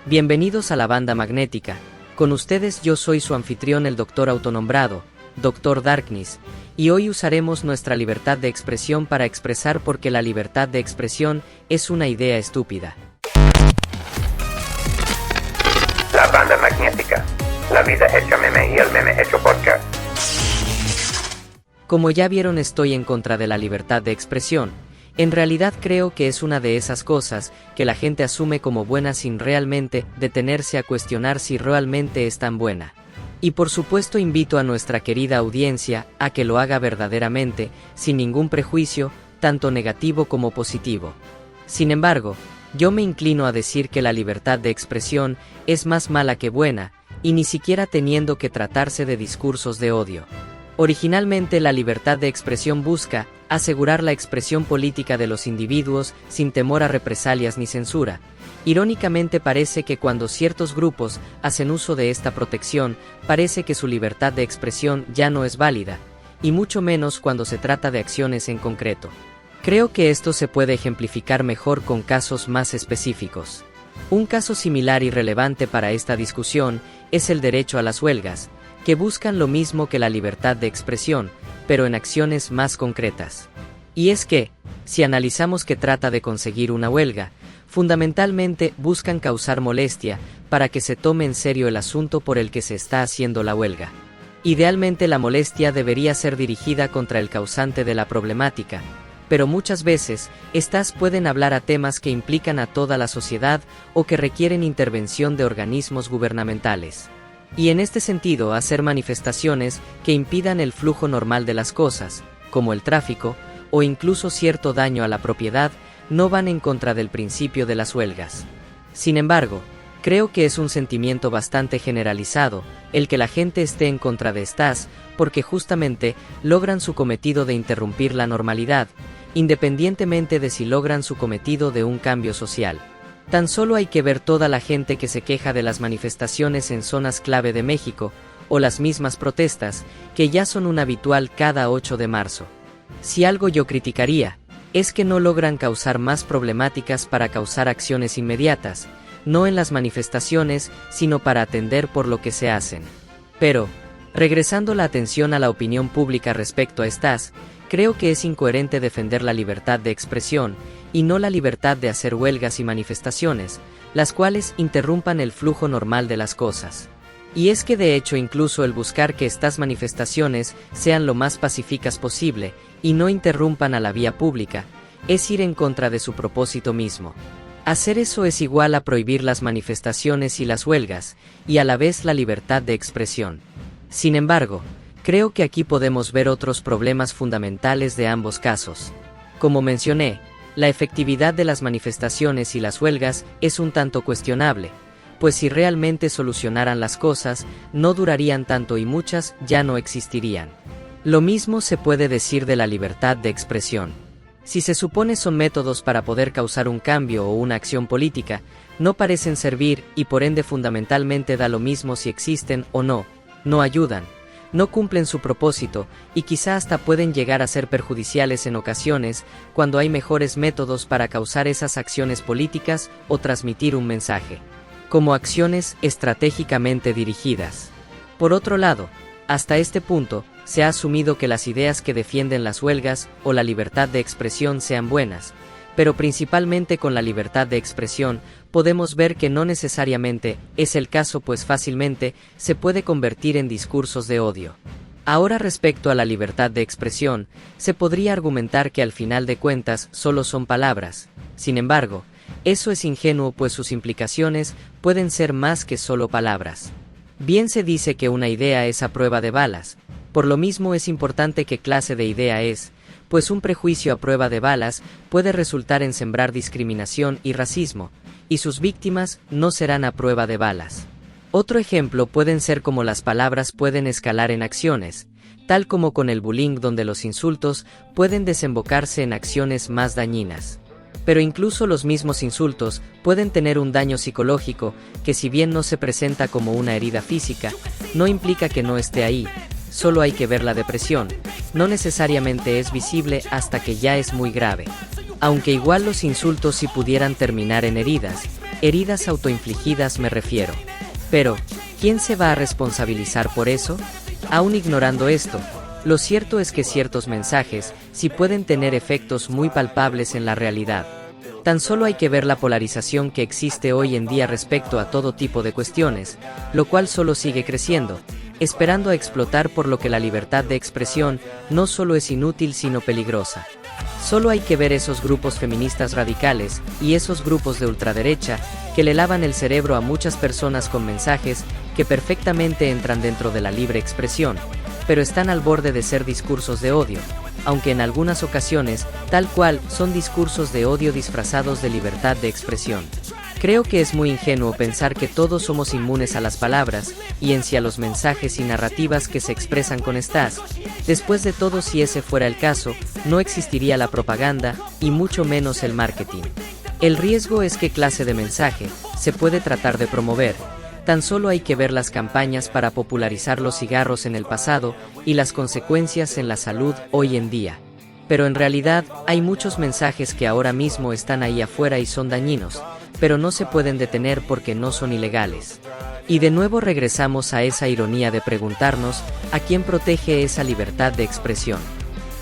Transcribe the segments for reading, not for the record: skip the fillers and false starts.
Bienvenidos a la Banda Magnética. Con ustedes yo soy su anfitrión el doctor autonombrado, Dr. Darkness, y hoy usaremos nuestra libertad de expresión para expresar por qué la libertad de expresión es una idea estúpida. La Banda Magnética. La vida hecha meme y el meme hecho podcast. Como ya vieron, estoy en contra de la libertad de expresión. En realidad creo que es una de esas cosas que la gente asume como buena sin realmente detenerse a cuestionar si realmente es tan buena. Y por supuesto invito a nuestra querida audiencia a que lo haga verdaderamente, sin ningún prejuicio, tanto negativo como positivo. Sin embargo, yo me inclino a decir que la libertad de expresión es más mala que buena, y ni siquiera teniendo que tratarse de discursos de odio. Originalmente la libertad de expresión busca asegurar la expresión política de los individuos sin temor a represalias ni censura. Irónicamente parece que cuando ciertos grupos hacen uso de esta protección, parece que su libertad de expresión ya no es válida, y mucho menos cuando se trata de acciones en concreto. Creo que esto se puede ejemplificar mejor con casos más específicos. Un caso similar y relevante para esta discusión es el derecho a las huelgas, que buscan lo mismo que la libertad de expresión, pero en acciones más concretas. Y es que, si analizamos que trata de conseguir una huelga, fundamentalmente buscan causar molestia para que se tome en serio el asunto por el que se está haciendo la huelga. Idealmente la molestia debería ser dirigida contra el causante de la problemática, pero muchas veces, estas pueden hablar a temas que implican a toda la sociedad o que requieren intervención de organismos gubernamentales. Y en este sentido hacer manifestaciones que impidan el flujo normal de las cosas, como el tráfico, o incluso cierto daño a la propiedad, no van en contra del principio de las huelgas. Sin embargo, creo que es un sentimiento bastante generalizado, el que la gente esté en contra de estas, porque justamente logran su cometido de interrumpir la normalidad, independientemente de si logran su cometido de un cambio social. Tan solo hay que ver toda la gente que se queja de las manifestaciones en zonas clave de México, o las mismas protestas, que ya son un habitual cada 8 de marzo. Si algo yo criticaría, es que no logran causar más problemáticas para causar acciones inmediatas, no en las manifestaciones, sino para atender por lo que se hacen. Pero, regresando la atención a la opinión pública respecto a estas, creo que es incoherente defender la libertad de expresión, y no la libertad de hacer huelgas y manifestaciones, las cuales interrumpan el flujo normal de las cosas. Y es que de hecho incluso el buscar que estas manifestaciones sean lo más pacíficas posible, y no interrumpan a la vía pública, es ir en contra de su propósito mismo. Hacer eso es igual a prohibir las manifestaciones y las huelgas, y a la vez la libertad de expresión. Sin embargo, creo que aquí podemos ver otros problemas fundamentales de ambos casos. Como mencioné, la efectividad de las manifestaciones y las huelgas es un tanto cuestionable, pues si realmente solucionaran las cosas, no durarían tanto y muchas ya no existirían. Lo mismo se puede decir de la libertad de expresión. Si se supone son métodos para poder causar un cambio o una acción política, no parecen servir y por ende fundamentalmente da lo mismo si existen o no, no ayudan, no cumplen su propósito, y quizá hasta pueden llegar a ser perjudiciales en ocasiones, cuando hay mejores métodos para causar esas acciones políticas o transmitir un mensaje, como acciones estratégicamente dirigidas. Por otro lado, hasta este punto, se ha asumido que las ideas que defienden las huelgas o la libertad de expresión sean buenas, pero principalmente con la libertad de expresión, podemos ver que no necesariamente es el caso, pues fácilmente se puede convertir en discursos de odio. Ahora respecto a la libertad de expresión, se podría argumentar que al final de cuentas solo son palabras. Sin embargo, eso es ingenuo, pues sus implicaciones pueden ser más que solo palabras. Bien se dice que una idea es a prueba de balas, por lo mismo es importante qué clase de idea es, pues un prejuicio a prueba de balas puede resultar en sembrar discriminación y racismo, y sus víctimas no serán a prueba de balas. Otro ejemplo pueden ser como las palabras pueden escalar en acciones, tal como con el bullying, donde los insultos pueden desembocarse en acciones más dañinas. Pero incluso los mismos insultos pueden tener un daño psicológico, que si bien no se presenta como una herida física, no implica que no esté ahí. Solo hay que ver la depresión, no necesariamente es visible hasta que ya es muy grave. Aunque igual los insultos sí pudieran terminar en heridas, Heridas autoinfligidas me refiero. Pero, ¿quién se va a responsabilizar por eso? Aún ignorando esto, lo cierto es que ciertos mensajes sí pueden tener efectos muy palpables en la realidad. Tan solo hay que ver la polarización que existe hoy en día respecto a todo tipo de cuestiones, lo cual solo sigue creciendo, esperando a explotar, por lo que la libertad de expresión no solo es inútil sino peligrosa. Solo hay que ver esos grupos feministas radicales y esos grupos de ultraderecha que le lavan el cerebro a muchas personas con mensajes que perfectamente entran dentro de la libre expresión, pero están al borde de ser discursos de odio, aunque en algunas ocasiones, tal cual, son discursos de odio disfrazados de libertad de expresión. Creo que es muy ingenuo pensar que todos somos inmunes a las palabras, y en sí a los mensajes y narrativas que se expresan con estas. Después de todo, si ese fuera el caso, no existiría la propaganda, y mucho menos el marketing. El riesgo es qué clase de mensaje se puede tratar de promover. Tan solo hay que ver las campañas para popularizar los cigarros en el pasado y las consecuencias en la salud hoy en día. Pero en realidad, hay muchos mensajes que ahora mismo están ahí afuera y son dañinos, pero no se pueden detener porque no son ilegales. Y de nuevo regresamos a esa ironía de preguntarnos, ¿a quién protege esa libertad de expresión?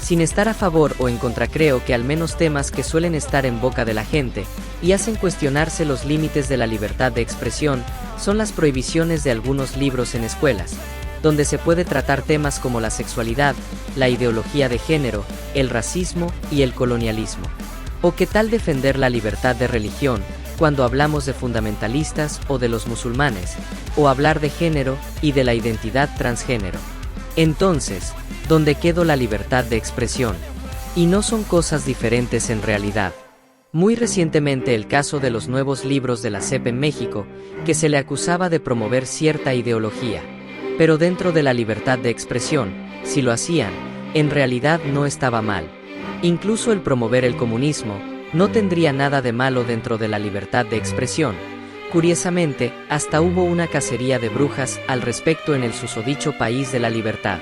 Sin estar a favor o en contra, creo que al menos temas que suelen estar en boca de la gente y hacen cuestionarse los límites de la libertad de expresión son las prohibiciones de algunos libros en escuelas, donde se puede tratar temas como la sexualidad, la ideología de género, el racismo y el colonialismo. ¿O qué tal defender la libertad de religión cuando hablamos de fundamentalistas o de los musulmanes, o hablar de género y de la identidad transgénero? Entonces, ¿dónde quedó la libertad de expresión? Y no son cosas diferentes en realidad. Muy recientemente el caso de los nuevos libros de la SEP en México, que se le acusaba de promover cierta ideología. Pero dentro de la libertad de expresión, si lo hacían, en realidad no estaba mal. Incluso el promover el comunismo no tendría nada de malo dentro de la libertad de expresión. Curiosamente, hasta hubo una cacería de brujas al respecto en el susodicho país de la libertad.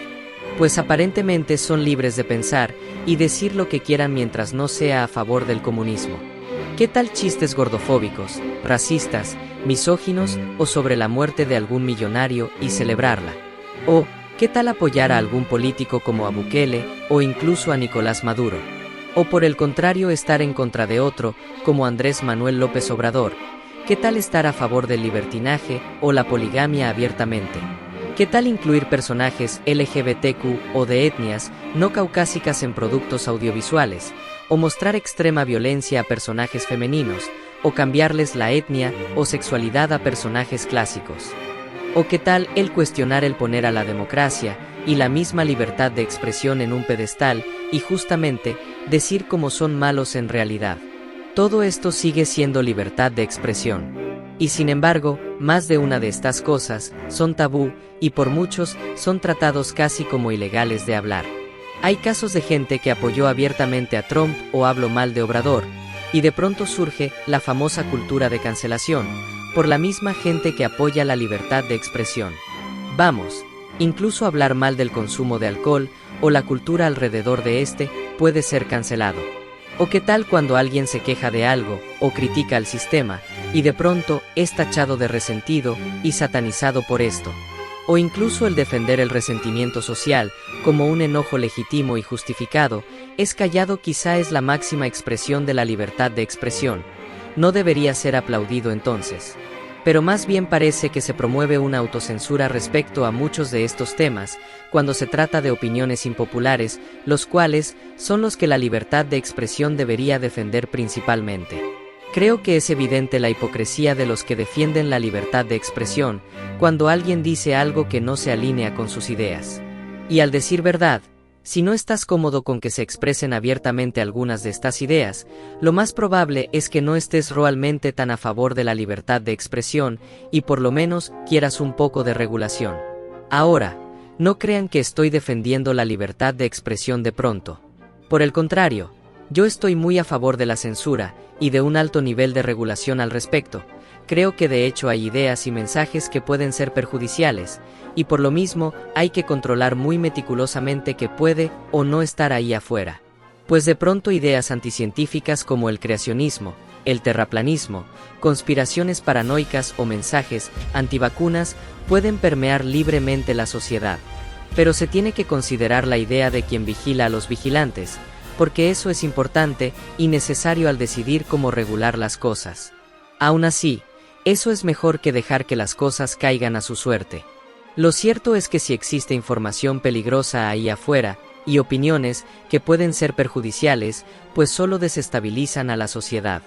Pues aparentemente son libres de pensar y decir lo que quieran mientras no sea a favor del comunismo. ¿Qué tal chistes gordofóbicos, racistas, misóginos o sobre la muerte de algún millonario y celebrarla? ¿O qué tal apoyar a algún político como a Bukele o incluso a Nicolás Maduro? ¿O por el contrario estar en contra de otro, como Andrés Manuel López Obrador? ¿Qué tal estar a favor del libertinaje o la poligamia abiertamente? ¿Qué tal incluir personajes LGBTQ o de etnias no caucásicas en productos audiovisuales? ¿O mostrar extrema violencia a personajes femeninos? ¿O cambiarles la etnia o sexualidad a personajes clásicos? ¿O qué tal el cuestionar el poner a la democracia y la misma libertad de expresión en un pedestal y justamente decir cómo son malos en realidad? Todo esto sigue siendo libertad de expresión. Y sin embargo, más de una de estas cosas son tabú y por muchos son tratados casi como ilegales de hablar. Hay casos de gente que apoyó abiertamente a Trump o habló mal de Obrador, y de pronto surge la famosa cultura de cancelación, por la misma gente que apoya la libertad de expresión. Vamos, incluso hablar mal del consumo de alcohol o la cultura alrededor de este puede ser cancelado. ¿O qué tal cuando alguien se queja de algo o critica al sistema y de pronto es tachado de resentido y satanizado por esto? O incluso el defender el resentimiento social como un enojo legítimo y justificado es callado. Quizá es la máxima expresión de la libertad de expresión. No debería ser aplaudido entonces. Pero más bien parece que se promueve una autocensura respecto a muchos de estos temas, cuando se trata de opiniones impopulares, los cuales son los que la libertad de expresión debería defender principalmente. Creo que es evidente la hipocresía de los que defienden la libertad de expresión, cuando alguien dice algo que no se alinea con sus ideas. Y al decir verdad, si no estás cómodo con que se expresen abiertamente algunas de estas ideas, lo más probable es que no estés realmente tan a favor de la libertad de expresión y por lo menos quieras un poco de regulación. Ahora, no crean que estoy defendiendo la libertad de expresión de pronto. Por el contrario, yo estoy muy a favor de la censura y de un alto nivel de regulación al respecto. Creo que de hecho hay ideas y mensajes que pueden ser perjudiciales, y por lo mismo hay que controlar muy meticulosamente qué puede o no estar ahí afuera. Pues de pronto ideas anticientíficas como el creacionismo, el terraplanismo, conspiraciones paranoicas o mensajes antivacunas pueden permear libremente la sociedad. Pero se tiene que considerar la idea de quien vigila a los vigilantes, porque eso es importante y necesario al decidir cómo regular las cosas. Aún así, eso es mejor que dejar que las cosas caigan a su suerte. Lo cierto es que si existe información peligrosa ahí afuera, y opiniones que pueden ser perjudiciales, pues solo desestabilizan a la sociedad.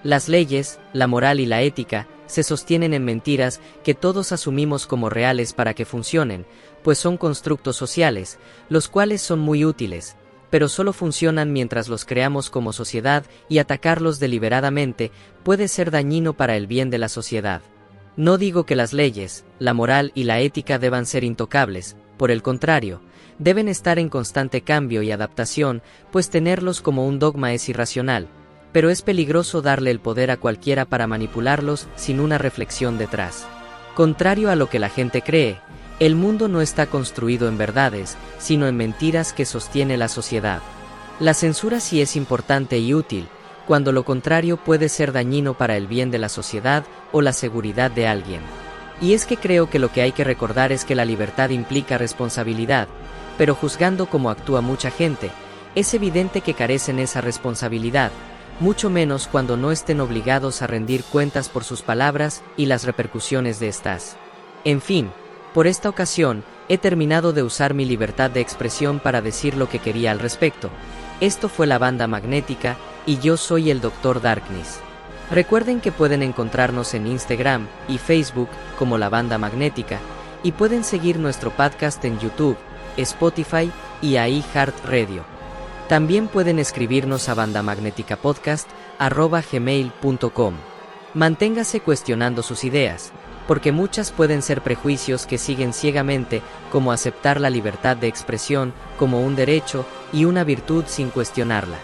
Las leyes, la moral y la ética se sostienen en mentiras que todos asumimos como reales para que funcionen, pues son constructos sociales, los cuales son muy útiles, pero solo funcionan mientras los creamos como sociedad y atacarlos deliberadamente puede ser dañino para el bien de la sociedad. No digo que las leyes, la moral y la ética deban ser intocables, por el contrario, deben estar en constante cambio y adaptación, pues tenerlos como un dogma es irracional, pero es peligroso darle el poder a cualquiera para manipularlos sin una reflexión detrás. Contrario a lo que la gente cree, el mundo no está construido en verdades, sino en mentiras que sostiene la sociedad. La censura sí es importante y útil, cuando lo contrario puede ser dañino para el bien de la sociedad o la seguridad de alguien. Y es que creo que lo que hay que recordar es que la libertad implica responsabilidad, pero juzgando cómo actúa mucha gente, es evidente que carecen esa responsabilidad, mucho menos cuando no estén obligados a rendir cuentas por sus palabras y las repercusiones de estas. En fin, por esta ocasión, he terminado de usar mi libertad de expresión para decir lo que quería al respecto. Esto fue la Banda Magnética, y yo soy el Dr. Darkness. Recuerden que pueden encontrarnos en Instagram y Facebook como La Banda Magnética, y pueden seguir nuestro podcast en YouTube, Spotify y iHeartRadio. También pueden escribirnos a bandamagneticapodcast@gmail.com. Manténgase cuestionando sus ideas, porque muchas pueden ser prejuicios que siguen ciegamente, como aceptar la libertad de expresión como un derecho y una virtud sin cuestionarla.